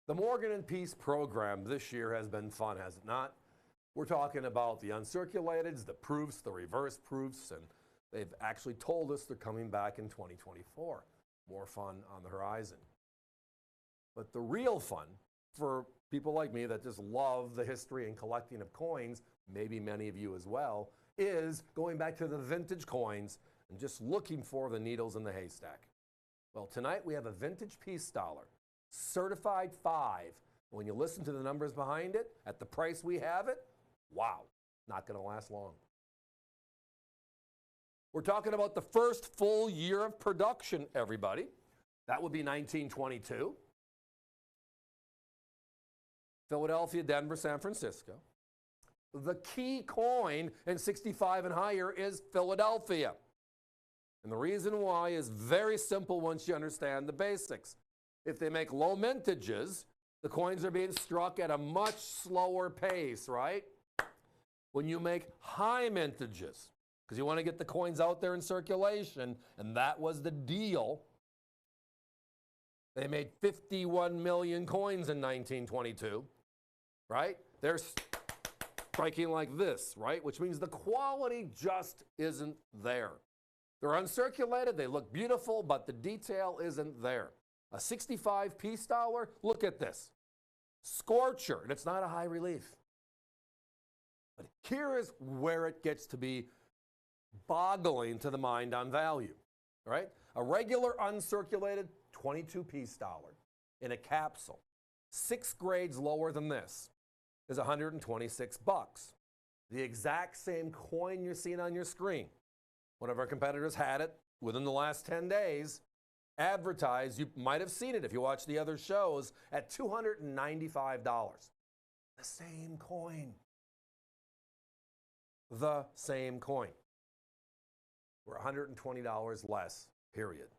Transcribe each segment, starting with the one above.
The Morgan and Peace program this year has been fun, has it not? We're talking about the uncirculateds, the proofs, the reverse proofs, and they've actually told us they're coming back in 2024. More fun on the horizon. But the real fun for people like me that just love the history and collecting of coins, maybe many of you as well, is going back to the vintage coins and just looking for the needles in the haystack. Well, tonight we have a vintage peace dollar, certified 5. When you listen to the numbers behind it, at the price we have it, wow, not going to last long. We're talking about the first full year of production, everybody. That would be 1922. Philadelphia, Denver, San Francisco. The key coin in 65 and higher is Philadelphia. And the reason why is very simple once you understand the basics. If they make low mintages, the coins are being struck at a much slower pace, right? When you make high mintages, because you want to get the coins out there in circulation, and that was the deal. They made 51 million coins in 1922, right? They're striking like this, right? Which means the quality just isn't there. They're uncirculated, they look beautiful, but the detail isn't there. A 65 peace dollar, look at this. Scorcher, and it's not a high relief. But here is where it gets to be boggling to the mind on value, right? A regular uncirculated 22 peace dollar in a capsule, 6 grades lower than this, is 126 bucks. The exact same coin you're seeing on your screen. One of our competitors had it within the last 10 days, advertised, you might have seen it if you watch the other shows, at $295. The same coin. The same coin. We're $120 less, period.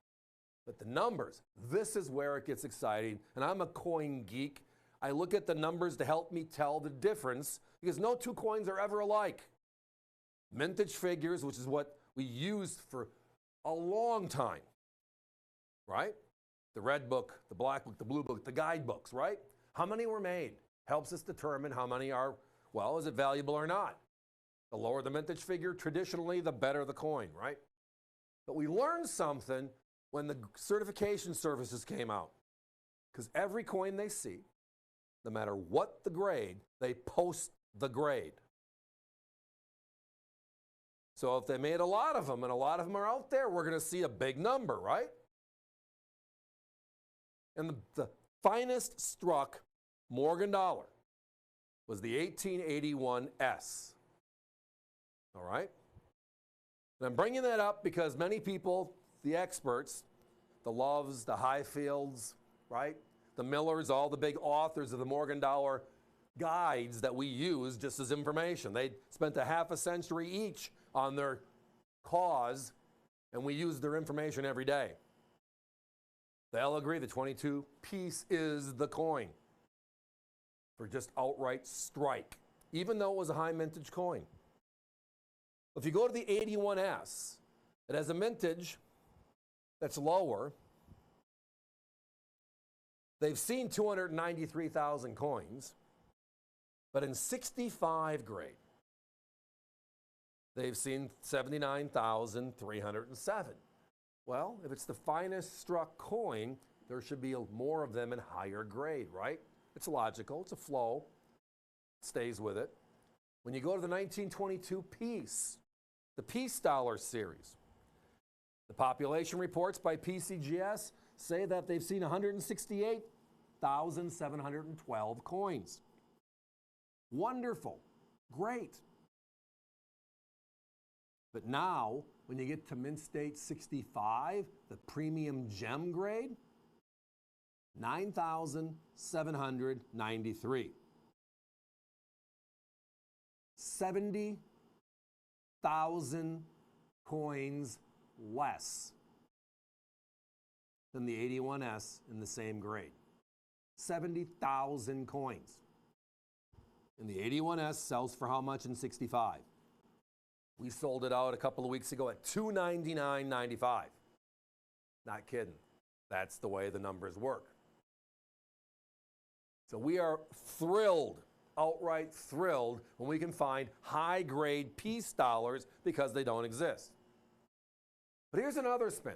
But the numbers, this is where it gets exciting. And I'm a coin geek. I look at the numbers to help me tell the difference because no two coins are ever alike. Mintage figures, which is what we used for a long time, right? The red book, the black book, the blue book, the guidebooks, right? How many were made? Helps us determine how many are, well, is it valuable or not? The lower the mintage figure, traditionally, the better the coin, right? But we learned something when the certification services came out. Because every coin they see, no matter what the grade, they post the grade. So if they made a lot of them, and a lot of them are out there, we're going to see a big number, right? And the finest struck Morgan dollar was the 1881S. All right? And I'm bringing that up because many people, the experts, the Loves, the Highfields, right? The Millers, all the big authors of the Morgan dollar guides that we use just as information. They spent a half a century each on their cause, and we use their information every day. They all agree the 22 piece is the coin for just outright strike, even though it was a high mintage coin. If you go to the 81S, it has a mintage that's lower. They've seen 293,000 coins, but in 65 grade, they've seen 79,307. Well, if it's the finest struck coin, there should be more of them in higher grade, right? It's logical, it's a flow, it stays with it. When you go to the 1922 piece, the Peace Dollar series, the population reports by PCGS say that they've seen 168,712 coins. Wonderful, great. But now, when you get to Mint State 65, the premium gem grade, 9,793. 70,000 coins less than the 81S in the same grade. 70,000 coins. And the 81S sells for how much in 65? We sold it out a couple of weeks ago at $299.95. Not kidding. That's the way the numbers work. So we are thrilled, outright thrilled, when we can find high-grade peace dollars because they don't exist. But here's another spin.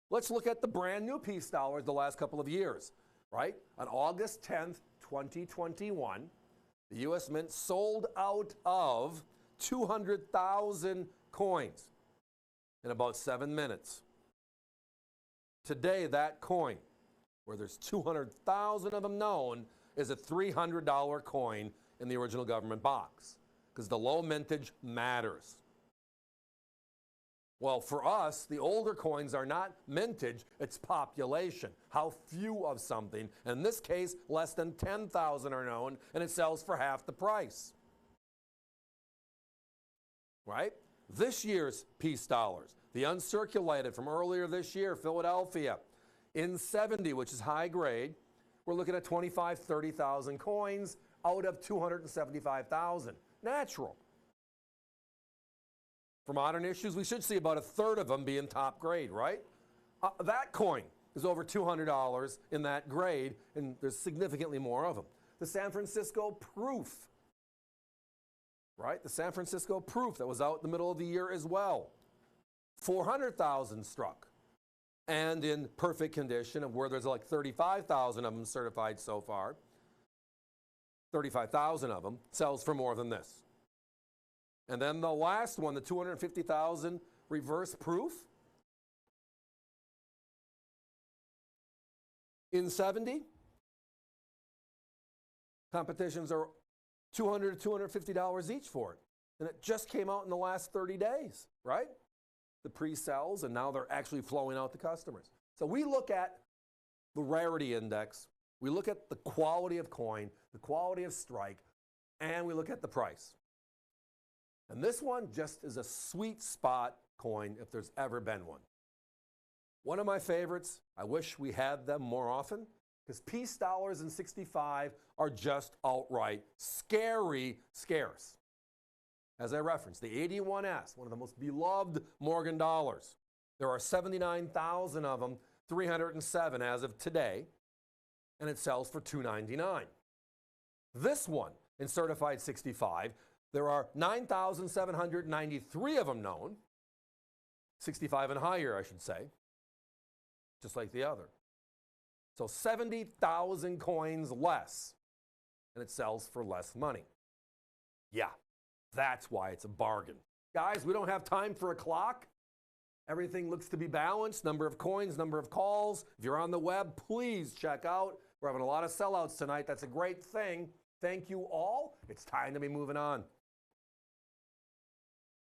Let's look at the brand new peace dollars the last couple of years, right? On August 10th, 2021, the U.S. Mint sold out of 200,000 coins in about 7 minutes. Today, that coin, where there's 200,000 of them known, is a $300 coin in the original government box because the low mintage matters. Well, for us, the older coins are not mintage, it's population. How few of something. And in this case, less than 10,000 are known, and it sells for half the price. Right? This year's peace dollars, the uncirculated from earlier this year, Philadelphia, in 70, which is high grade, we're looking at 25, 30,000 coins out of 275,000. Natural. For modern issues, we should see about a third of them being top grade, right? That coin is over $200 in that grade, and there's significantly more of them. The San Francisco proof, right? The San Francisco proof that was out in the middle of the year as well. 400,000 struck. And in perfect condition, of where there's like 35,000 of them certified so far, 35,000 of them sells for more than this. And then the last one, the 250,000 reverse proof, in 70, competitions are $200 to $250 each for it. And it just came out in the last 30 days, right? The pre-sales, and now they're actually flowing out to customers. So we look at the rarity index, we look at the quality of coin, the quality of strike, and we look at the price. And this one just is a sweet spot coin if there's ever been one. One of my favorites, I wish we had them more often, because peace dollars in 65 are just outright scary scarce. As I referenced, the 81S, one of the most beloved Morgan dollars. There are 79,000 of them, 307 as of today, and it sells for $299. This one, in certified 65, there are 9,793 of them known, 65 and higher, I should say, just like the other. So 70,000 coins less, and it sells for less money. Yeah, that's why it's a bargain. Guys, we don't have time for a clock. Everything looks to be balanced, number of coins, number of calls. If you're on the web, please check out. We're having a lot of sellouts tonight. That's a great thing. Thank you all. It's time to be moving on.